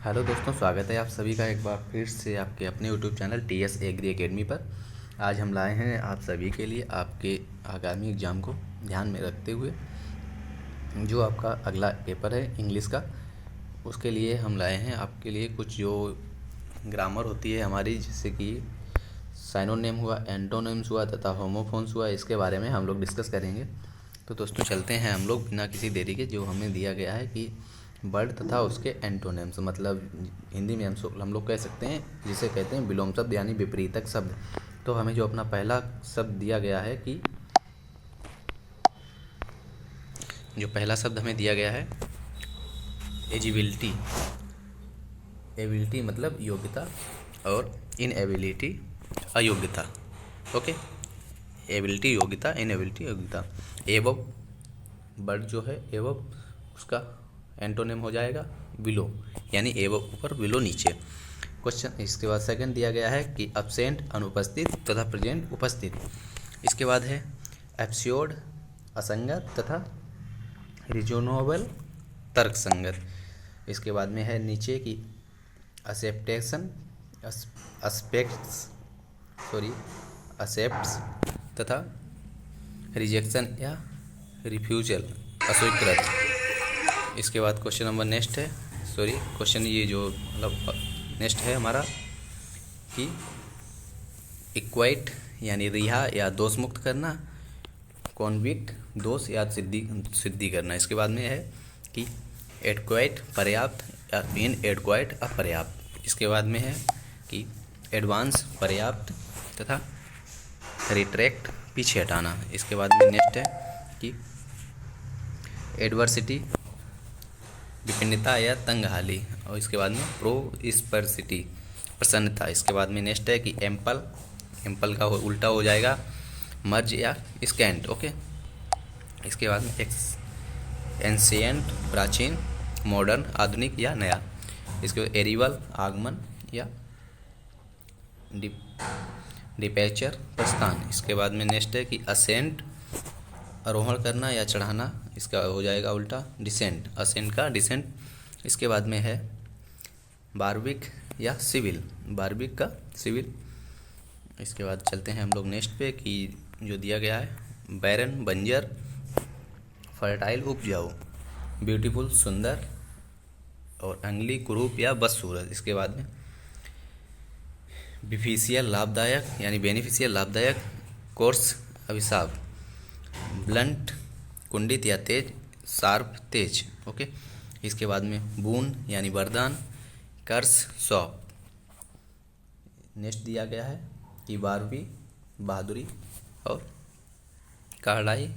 Hello दोस्तों, स्वागत है आप सभी का एक बार फिर से आपके अपने YouTube channel TS Agri Academy पर। आज हम लाए हैं आप सभी के लिए आपके आगामी एग्ज़ाम को ध्यान में रखते हुए जो आपका अगला पेपर है इंग्लिश का, उसके लिए हम लाए हैं आपके लिए कुछ जो ग्रामर होती है हमारी, जैसे कि साइनोनिम हुआ, एंटोनिम्स हुआ तथा होमोफोन्स हुआ। इसके बारे में हम लोग डिस्कस करेंगे। तो दोस्तों चलते हैं हम लोग बिना किसी देरी के। जो हमें दिया गया है कि वर्ड तथा उसके एंटोनिम्स, मतलब हिंदी में हम लोग कह सकते हैं जिसे कहते हैं विलोम शब्द यानी विपरीतक शब्द। तो हमें जो अपना पहला शब्द दिया गया है कि जो पहला शब्द हमें दिया गया है एजिबिलिटी। एबिलिटी मतलब योग्यता और इनएबिलिटी अयोग्यता। ओके, एबिलिटी योग्यता, इनएबिलिटी अयोग्यता। एवब वर्ड जो है एवब, उसका एंटोनिम हो जाएगा बिलो, यानी एवब ऊपर बिलो नीचे। क्वेश्चन इसके बाद सेकंड दिया गया है कि अब्सेंट अनुपस्थित तथा प्रेजेंट उपस्थित। इसके बाद है एब्स्योर्ड असंगत तथा रिजोनेबल तर्कसंगत। इसके बाद में है नीचे की असेप्टेशन असेप्ट्स तथा रिजेक्शन या रिफ्यूजल अस्वीकृत। इसके बाद क्वेश्चन नंबर नेक्स्ट है क्वेश्चन ये जो मतलब नेक्स्ट है हमारा कि इक्वाइट यानी रिहा या दोष मुक्त करना, कॉन्विक्ट दोष या सिद्धि करना। इसके बाद में है कि एडक्वाइट पर्याप्त या इन एडक्वाइट अपर्याप्त। इसके बाद में है कि एडवांस पर्याप्त तथा रिट्रैक्ट पीछे हटाना। इसके बाद में नेक्स्ट है कि एडवर्सिटी विभिन्नता या तंगहाली, और इसके बाद में प्रोस्पेरिटी प्रसन्नता। इसके बाद में नेक्स्ट है कि एम्पल का उल्टा हो जाएगा मर्ज या स्कैंट। ओके, इसके बाद में एंशिएंट प्राचीन, मॉडर्न आधुनिक या नया। इसके बाद एरिवल आगमन या डिपैचर प्रस्थान। इसके बाद में नेक्स्ट है कि असेंट आरोहण करना या चढ़ाना, इसका हो जाएगा उल्टा डिसेंट, असेंट का डिसेंट। इसके बाद में है बारविक या सिविल, बारविक का सिविल। इसके बाद चलते हैं हम लोग नेक्स्ट पे कि जो दिया गया है बैरन बंजर, फर्टाइल उपजाऊ, ब्यूटीफुल सुंदर, और अंगली कुरूप या बदसूरत। इसके बाद में बेनिफिशियल लाभदायक यानी बेनिफिशियल लाभदायक, कोर्स अभिशाप, ब्लंट कुंडित या तेज, शार्प तेज। ओके, इसके बाद में बून यानी वरदान, कर्स सौंप। नेक्स्ट दिया गया है कि बारहवीं बहादुरी और काढ़ाई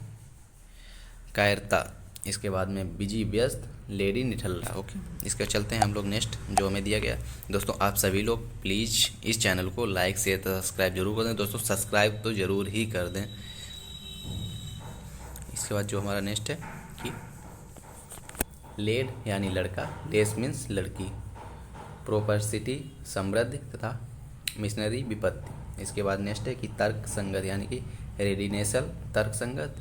कायरता। इसके बाद में बिजी व्यस्त, लेडी निठल्ला। ओके, इसके चलते हैं हम लोग नेक्स्ट जो हमें दिया गया। दोस्तों आप सभी लोग प्लीज़ इस चैनल को लाइक शेयर तथा सब्सक्राइब जरूर कर दें। दोस्तों सब्सक्राइब तो ज़रूर ही कर दें। इसके बाद जो हमारा नेक्स्ट है कि लेड यानी लड़का, लेस मीन्स लड़की, प्रोपर्सिटी समृद्धि तथा मिशनरी विपत्ति। इसके बाद नेक्स्ट है कि तर्क संगत यानी कि रेडिनेसल तर्क संगत,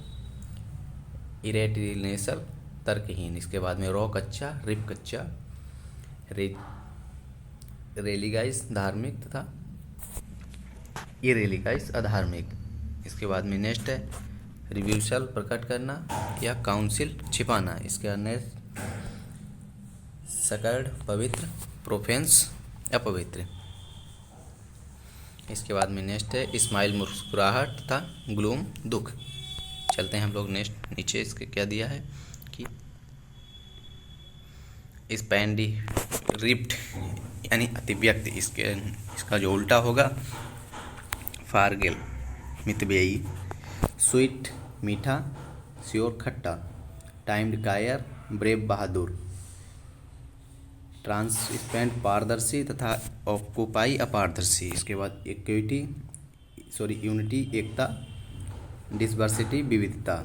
इरेटिनेसल तर्कहीन। इसके बाद में रॉ कच्चा, रिप कच्चा, रेलिगाइज धार्मिक तथा इरेलिगाइज अधार्मिक। इसके बाद में नेक्स्ट है रिव्यूसल प्रकट करना या काउंसिल छिपाना। इसके बाद नेक्स्ट सकर्ड पवित्र, प्रोफेंस अपवित्र। इसके बाद में नेक्स्ट है स्माइल मुस्कुराहट तथा ग्लूम दुख। चलते हैं हम लोग नेक्स्ट नीचे। इसके क्या दिया है कि स्पैंडी रिप्ड यानी अतिव्यक्त। इसका जो उल्टा होगा फारगिल मितबेई, स्वीट मीठा, श्योर खट्टा, टाइम्ड कायर, ब्रेव बहादुर, ट्रांसपेरेंट पारदर्शी तथा ऑक्यूपाई अपारदर्शी। इसके बाद यूनिटी एकता, डिसवर्सिटी विविधता,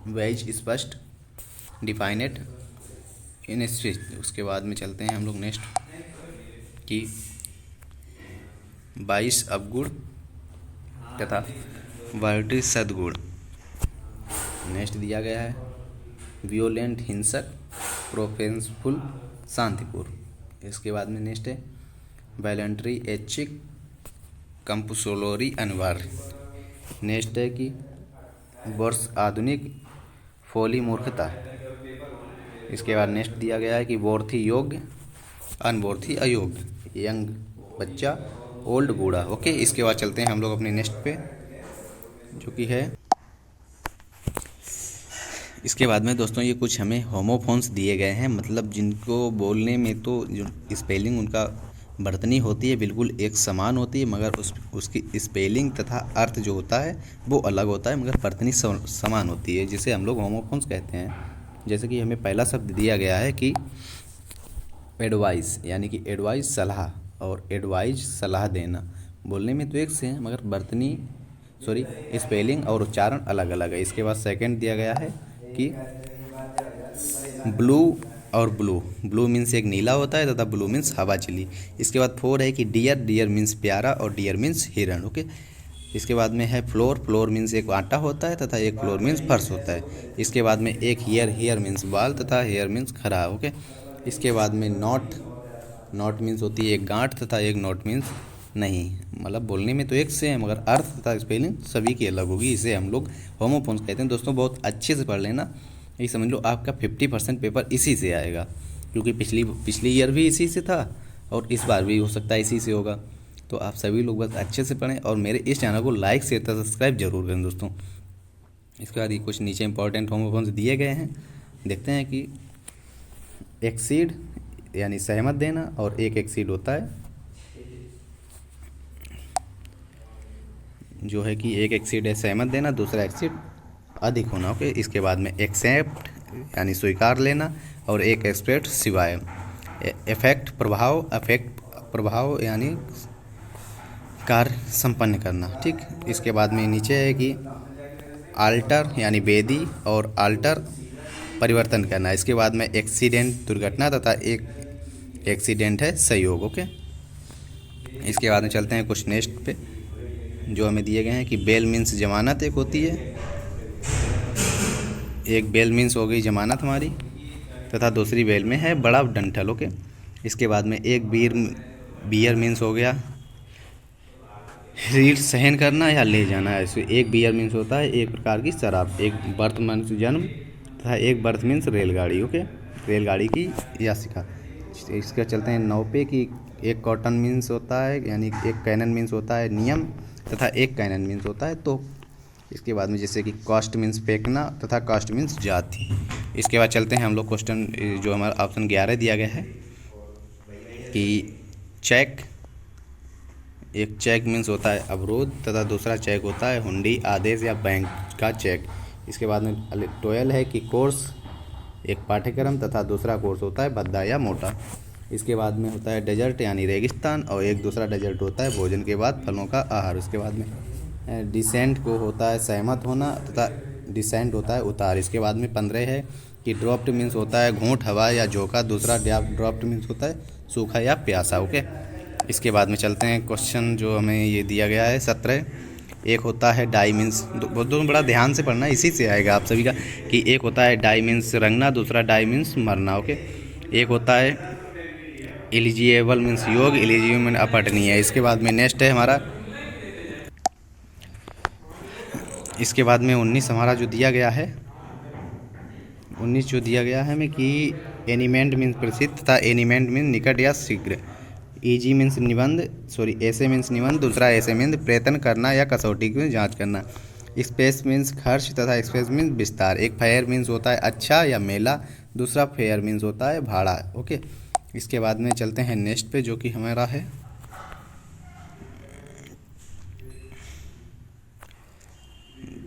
वेज स्पष्ट, डिफाइनेट इनस्ट्रिक्ट। उसके बाद में चलते हैं हम लोग नेक्स्ट कि 22 अवगुण तथा वर्टी सद्गुण। नेक्स्ट दिया गया है वियोलेंट हिंसक, प्रोफेंसफुल शांतिपूर्ण। इसके बाद में नेक्स्ट है वैलेंट्री ऐच्छिक कंपुसोलोरी अनिवार्य। नेक्स्ट है कि वर्ष आधुनिक फोली मूर्खता। इसके बाद नेक्स्ट दिया गया है कि वोर्थी योग्य अनवोर्थी अयोग्य, यंग बच्चा, ओल्ड बूढ़ा। ओके, इसके बाद चलते हैं हम लोग अपने नेक्स्ट पे जो कि है। इसके बाद में दोस्तों ये कुछ हमें होमोफोन्स दिए गए हैं, मतलब जिनको बोलने में तो जो स्पेलिंग उनका वर्तनी होती है बिल्कुल एक समान होती है, मगर उसकी स्पेलिंग तथा अर्थ जो होता है वो अलग होता है, मगर वर्तनी समान होती है, जिसे हम लोग होमोफोन्स कहते हैं। जैसे कि हमें पहला शब्द दिया गया है कि एडवाइस, यानी कि एडवाइस सलाह, और एडवाइज सलाह देना। बोलने में तो एक से हैं मगर वर्तनी स्पेलिंग और उच्चारण अलग अलग है। इसके बाद सेकंड दिया गया है कि ब्लू और ब्लू मीन्स एक नीला होता है तथा ब्लू मीन्स हवा चली। इसके बाद 4 है कि डियर मीन्स प्यारा और डियर मीन्स हिरण। ओके, इसके बाद में है फ्लोर मीन्स एक आटा होता है तथा एक फ्लोर मीन्स फर्श होता है। इसके बाद में एक हेयर मीन्स बाल तथा हेयर मीन्स खरा। ओके, इसके बाद में नॉट मीन्स होती है एक गांठ तथा एक नॉट मीन्स नहीं, मतलब बोलने में तो एक से है मगर अर्थ तथा स्पेलिंग सभी की अलग होगी। इसे हम लोग होमोफोन्स कहते हैं। दोस्तों बहुत अच्छे से पढ़ लेना, ये समझ लो आपका 50% पेपर इसी से आएगा, क्योंकि पिछली ईयर भी इसी से था और इस बार भी हो सकता है इसी से होगा। तो आप सभी लोग बस अच्छे से पढ़ें और मेरे इस चैनल को लाइक शेयर तथा सब्सक्राइब जरूर करें दोस्तों। इसके बाद ये कुछ नीचे इंपॉर्टेंट होमोफोन्स दिए गए हैं, देखते हैं कि एक्सीड यानी सहमत देना, और एक एक्सीड होता है जो है कि एक एक्सीड है सहमत देना, दूसरा एक्सीड अधिक होना। ओके, इसके बाद में एक्सेप्ट यानी स्वीकार लेना, और एक एक्सपेक्ट सिवाय। अफेक्ट प्रभाव यानी कार्य संपन्न करना। ठीक, इसके बाद में नीचे है कि आल्टर यानी बेदी, और आल्टर परिवर्तन करना। इसके बाद में एक्सीडेंट दुर्घटना, तथा एक एक्सीडेंट है सहयोग। ओके, इसके बाद में चलते हैं कुछ नेक्स्ट पे जो हमें दिए गए हैं कि बेल मीन्स जमानत एक होती है, एक बेल मीन्स हो गई जमानत हमारी, तथा दूसरी बेल में है बड़ा डंठल। ओके, इसके बाद में एक बियर मीन्स हो गया रीढ़ सहन करना या ले जाना। ऐसे एक बियर मीन्स होता है एक प्रकार की शराब, एक बर्थ मीन्स जन्म, तथा एक बर्थ मीन्स रेलगाड़ी। ओके, रेलगाड़ी की यासिका। इसके चलते हैं 9 पे कि एक कॉटन मीन्स होता है, यानी एक कैनन मीन्स होता है नियम, तथा एक कैनन मीन्स होता है तो। इसके बाद में जैसे कि कास्ट मीन्स फेंकना, तथा कास्ट मीन्स जाति। इसके बाद चलते हैं हम लोग क्वेश्चन जो हमारा ऑप्शन 11 दिया गया है कि चेक, एक चेक मीन्स होता है अवरोध, तथा दूसरा चेक होता है हुंडी, आदेश या बैंक का चेक। इसके बाद में 12 है कि कोर्स एक पाठ्यक्रम, तथा दूसरा कोर्स होता है भद्दा या मोटा। इसके बाद में होता है डेजर्ट यानी रेगिस्तान, और एक दूसरा डेजर्ट होता है भोजन के बाद फलों का आहार। इसके बाद में डिसेंट को होता है सहमत होना, तथा डिसेंट होता है उतार। इसके बाद में 15 है कि ड्रॉप्ड मीन्स होता है घूंट हवा या झोंका, दूसरा ड्रॉप्ड मीन्स होता है सूखा या प्यासा। ओके, इसके बाद में चलते हैं क्वेश्चन जो हमें ये दिया गया है 17। एक होता है डाई मीन्स, दोनों बड़ा ध्यान से पढ़ना, इसी से आएगा आप सभी का, कि एक होता है डाई मीन्स रंगना, दूसरा डाई मीन्स मरना। ओके, एक होता है एलिजिबल मीन्स योग, एलिजिबल मीन्स अपठनीय है। इसके बाद में नेक्स्ट है हमारा, इसके बाद में 19 हमारा जो दिया गया है, 19 जो दिया गया है हमें कि एनिमेंट मीन्स प्रसिद्ध, तथा एनिमेंट मीन्स निकट या शीघ्र। ईजी मीन्स ऐसे मीन्स निबंध, दूसरा ऐसे मीन्स प्रयत्न करना या कसौटी की जांच करना। स्पेस मीन्स खर्च, तथा स्पेस मीन्स विस्तार। एक फेयर मीन्स होता है अच्छा या मेला, दूसरा फेयर मीन्स होता है भाड़ा। ओके, इसके बाद में चलते हैं नेक्स्ट पे जो कि हमारा है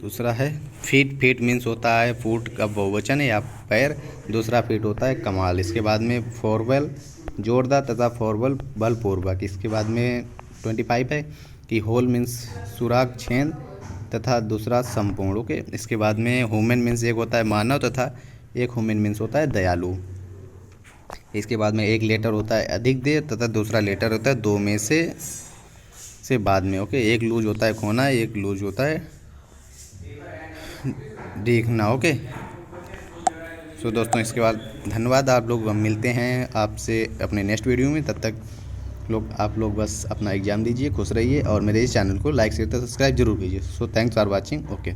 दूसरा है फीट मीन्स होता है फुट का बहुवचन या पैर, दूसरा फीट होता है कमाल। इसके बाद में फॉरवेल जोरदार, तथा फॉरवेल बलपूर्वक। इसके बाद में 25 है कि होल मीन्स सुराग छेद, तथा दूसरा संपूर्ण। ओके, इसके बाद में ह्यूमन मीन्स एक होता है मानव, तथा एक ह्यूमन मीन्स होता है दयालु। इसके बाद में एक लेटर होता है अधिक देर, तथा दूसरा लेटर होता है दो में से बाद में। ओके, एक लूज होता है खोना, एक लूज होता है देखना। ओके, सो दोस्तों इसके बाद धन्यवाद। आप लोग, हम मिलते हैं आपसे अपने नेक्स्ट वीडियो में। तब तक आप लोग बस अपना एग्ज़ाम दीजिए, खुश रहिए और मेरे इस चैनल को लाइक शेयर सब्सक्राइब जरूर कीजिए। So thanks for watching. Okay.